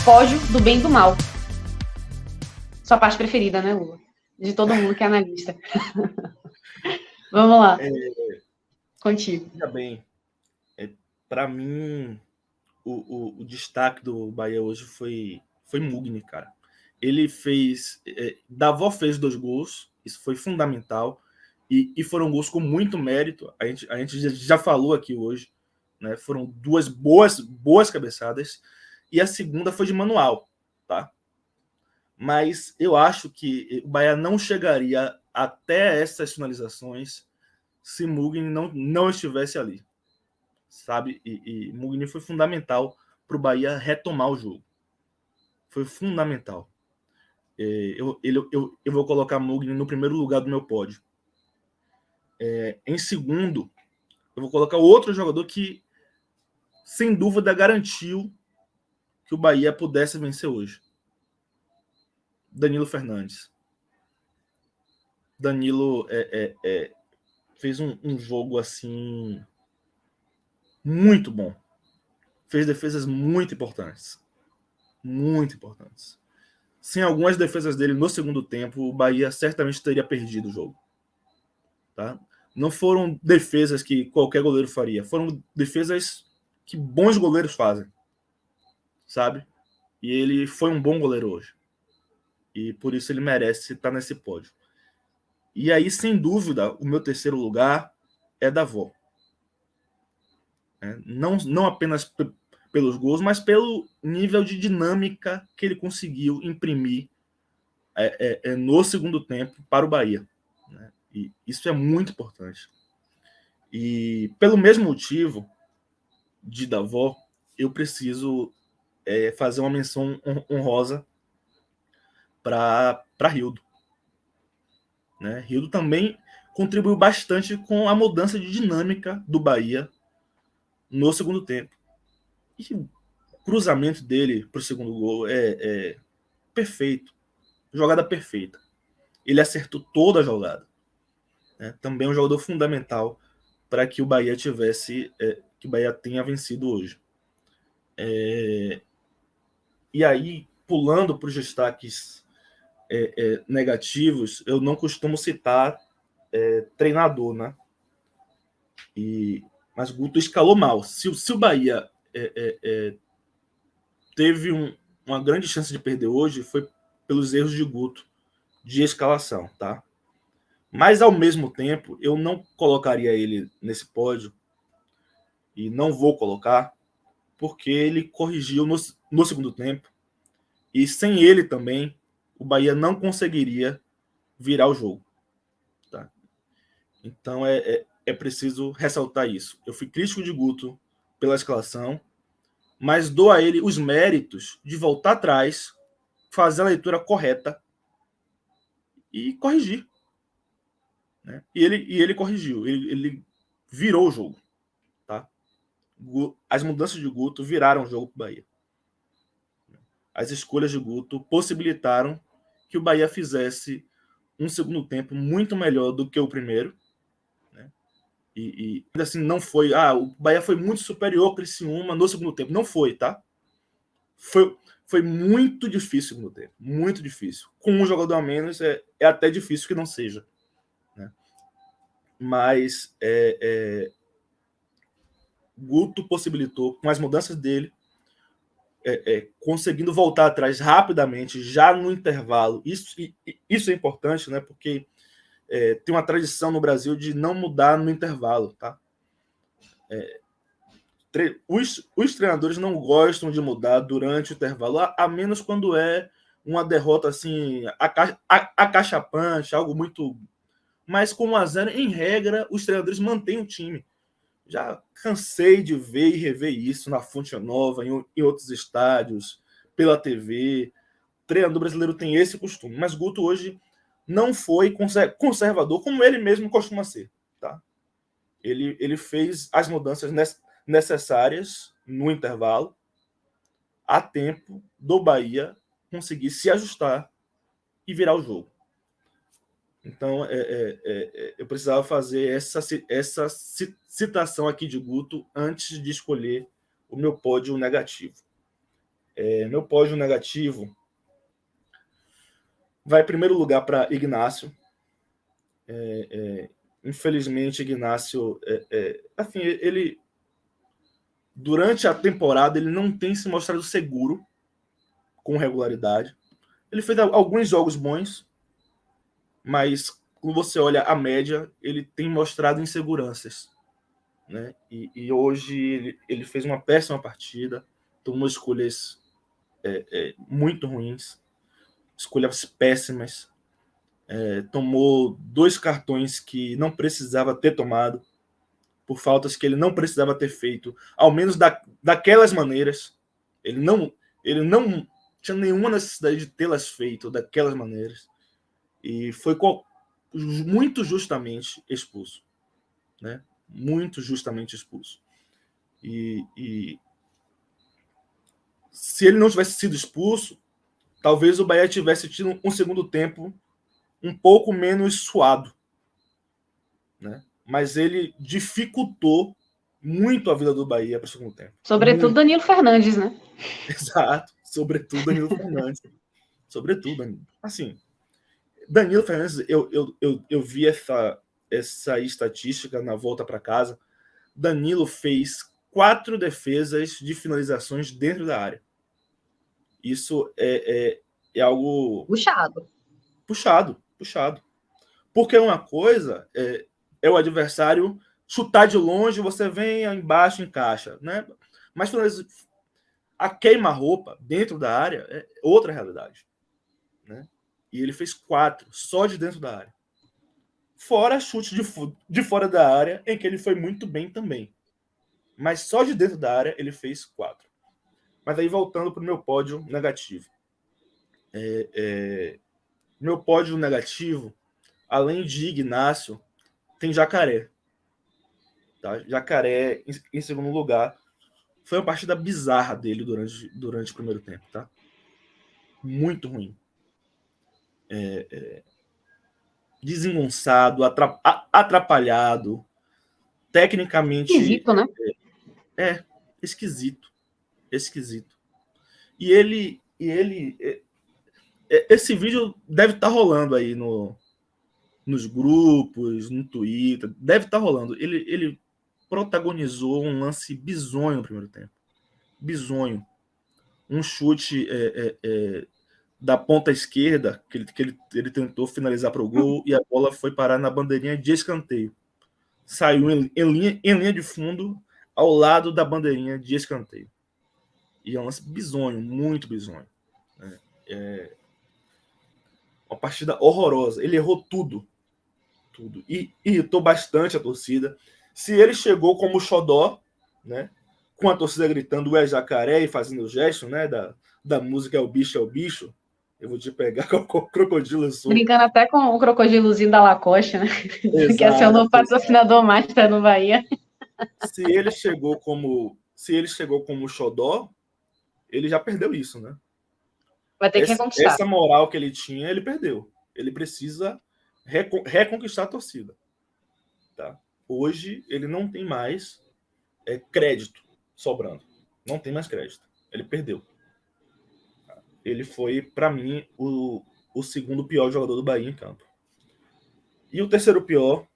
pódio do bem e do mal. Sua parte preferida, né, Lula? De todo mundo que é analista. Vamos lá. Contigo. Veja bem, para mim, o destaque do Bahia hoje foi Mugni, cara. Ele fez... Davó fez 2 gols, isso foi fundamental, e foram gols com muito mérito. A gente já falou aqui hoje, né? Foram 2 boas cabeçadas, e a segunda foi de manual, tá? Mas eu acho que o Bahia não chegaria até essas finalizações se Mugni não estivesse ali, sabe? E Mugni foi fundamental para o Bahia retomar o jogo. Foi fundamental. Eu vou colocar Mugni no primeiro lugar do meu pódio. Em segundo, eu vou colocar outro jogador que, sem dúvida, garantiu que o Bahia pudesse vencer hoje. Danilo Fernandes. Danilo fez um jogo assim muito bom. Fez defesas muito importantes. Muito importantes. Sem algumas defesas dele no segundo tempo, o Bahia certamente teria perdido o jogo. Tá? Não foram defesas que qualquer goleiro faria. Foram defesas que bons goleiros fazem. Sabe? E ele foi um bom goleiro hoje. E por isso ele merece estar nesse pódio. E aí, sem dúvida, o meu terceiro lugar é Davó. Não apenas pelos gols, mas pelo nível de dinâmica que ele conseguiu imprimir no segundo tempo para o Bahia. Né? E isso é muito importante. E pelo mesmo motivo de Davó, eu preciso fazer uma menção honrosa para Rildo. Né? Rildo também contribuiu bastante com a mudança de dinâmica do Bahia no segundo tempo. E o cruzamento dele para o segundo gol é perfeito. Jogada perfeita. Ele acertou toda a jogada. Né? Também um jogador fundamental para que o Bahia que o Bahia tenha vencido hoje. E aí, pulando para os destaques negativos, eu não costumo citar treinador, né? Mas Guto escalou mal. Se o Bahia teve uma grande chance de perder hoje, foi pelos erros de Guto de escalação, tá? Mas, ao mesmo tempo, eu não colocaria ele nesse pódio, e não vou colocar, porque ele corrigiu no segundo tempo, e sem ele também, o Bahia não conseguiria virar o jogo. Tá? Então, é preciso ressaltar isso. Eu fui crítico de Guto pela escalação, mas dou a ele os méritos de voltar atrás, fazer a leitura correta e corrigir. Né? E ele corrigiu, ele virou o jogo. Tá? As mudanças de Guto viraram o jogo para o Bahia. As escolhas de Guto possibilitaram que o Bahia fizesse um segundo tempo muito melhor do que o primeiro. Né? E ainda assim, não foi... o Bahia foi muito superior ao Criciúma no segundo tempo. Não foi, tá? Foi muito difícil o segundo tempo. Muito difícil. Com um jogador a menos, é até difícil que não seja. Né? Mas Guto possibilitou, com as mudanças dele, conseguindo voltar atrás rapidamente, já no intervalo. Isso é importante, né? Porque tem uma tradição no Brasil de não mudar no intervalo. Tá? Os treinadores não gostam de mudar durante o intervalo, a menos quando é uma derrota assim, acachapante, algo muito... Mas com 1-0, em regra, os treinadores mantêm o time. Já cansei de ver e rever isso na Fonte Nova, em outros estádios, pela TV. O treinador brasileiro tem esse costume. Mas Guto hoje não foi conservador, como ele mesmo costuma ser. Tá? Ele fez as mudanças necessárias no intervalo, a tempo do Bahia conseguir se ajustar e virar o jogo. Então, eu precisava fazer essa citação aqui de Guto antes de escolher o meu pódio negativo. Meu pódio negativo vai em primeiro lugar para Ignacio. Infelizmente, Ignacio, assim, ele durante a temporada ele não tem se mostrado seguro com regularidade. Ele fez alguns jogos bons, mas quando você olha a média, ele tem mostrado inseguranças, né? E hoje ele fez uma péssima partida, tomou escolhas muito ruins, escolhas péssimas, tomou 2 cartões que não precisava ter tomado, por faltas que ele não precisava ter feito, ao menos daquelas maneiras. Ele não tinha nenhuma necessidade de tê-las feito daquelas maneiras. E foi muito justamente expulso. Né? Muito justamente expulso. E se ele não tivesse sido expulso, talvez o Bahia tivesse tido um segundo tempo um pouco menos suado. Né? Mas ele dificultou muito a vida do Bahia para o segundo tempo. Sobretudo muito. Danilo Fernandes, né? Exato. Sobretudo Danilo Fernandes. Sobretudo, Danilo. Assim, Danilo Fernandes, eu vi essa estatística na volta para casa. Danilo fez 4 defesas de finalizações dentro da área. Isso é algo... Puxado. Porque uma coisa é o adversário chutar de longe, você vem embaixo, encaixa. Né? Mas a queima-roupa dentro da área é outra realidade. Né? E ele fez 4 só de dentro da área. Fora chute de fora da área, em que ele foi muito bem também. Mas só de dentro da área ele fez 4. Mas aí voltando para o meu pódio negativo. Meu pódio negativo, além de Ignacio, tem Jacaré. Tá? Jacaré, em segundo lugar, foi uma partida bizarra dele durante o primeiro tempo. Tá? Muito ruim. Desengonçado, atrapalhado, tecnicamente... Esquisito, né? Esquisito. E ele... Esse vídeo deve estar rolando aí nos grupos, no Twitter. Deve estar rolando. Ele protagonizou um lance bizonho no primeiro tempo. Bizonho. Um chute da ponta esquerda, que ele tentou finalizar para o gol, e a bola foi parar na bandeirinha de escanteio. Saiu em linha de fundo, ao lado da bandeirinha de escanteio. E é um lance bizonho, muito bizonho. Uma partida horrorosa. Ele errou tudo. E irritou bastante a torcida. Se ele chegou como xodó, né, com a torcida gritando "é Jacaré" e fazendo o gesto, né, da música "é o bicho", eu vou te pegar com o crocodilo. Brincando até com o crocodilozinho da Lacoste, né? Exato, que é seu novo patrocinador master no Bahia. Se ele chegou como xodó, ele já perdeu isso, né? Vai ter que reconquistar. Essa moral que ele tinha, ele perdeu. Ele precisa reconquistar a torcida. Tá? Hoje, ele não tem mais crédito sobrando. Não tem mais crédito. Ele perdeu. Ele foi, para mim, o segundo pior jogador do Bahia em campo. E o terceiro pior,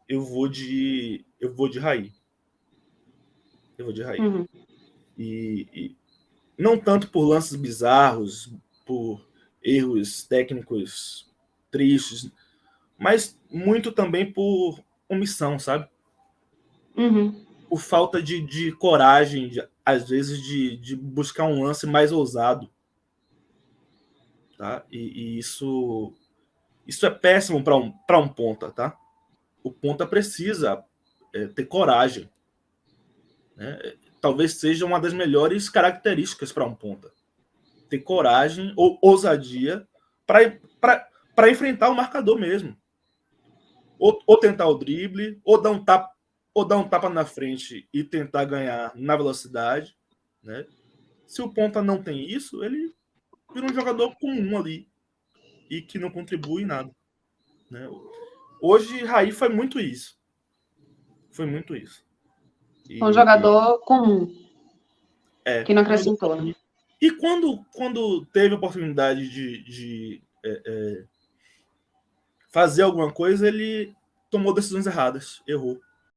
eu vou de Raí. Uhum. E não tanto por lances bizarros, por erros técnicos tristes, mas muito também por omissão, sabe? Uhum. Por falta de coragem, às vezes, de buscar um lance mais ousado. Tá? E isso é péssimo para um ponta. Tá? O ponta precisa ter coragem. Né? Talvez seja uma das melhores características para um ponta. Ter coragem ou ousadia para enfrentar o marcador mesmo. Ou tentar o drible, ou dar um tapa na frente e tentar ganhar na velocidade. Né? Se o ponta não tem isso, ele vira um jogador comum ali e que não contribui em nada. Né? Hoje, Raí foi muito isso. Um jogador comum. Que não acrescentou, né? E quando teve a oportunidade de fazer alguma coisa, ele tomou decisões erradas, errou.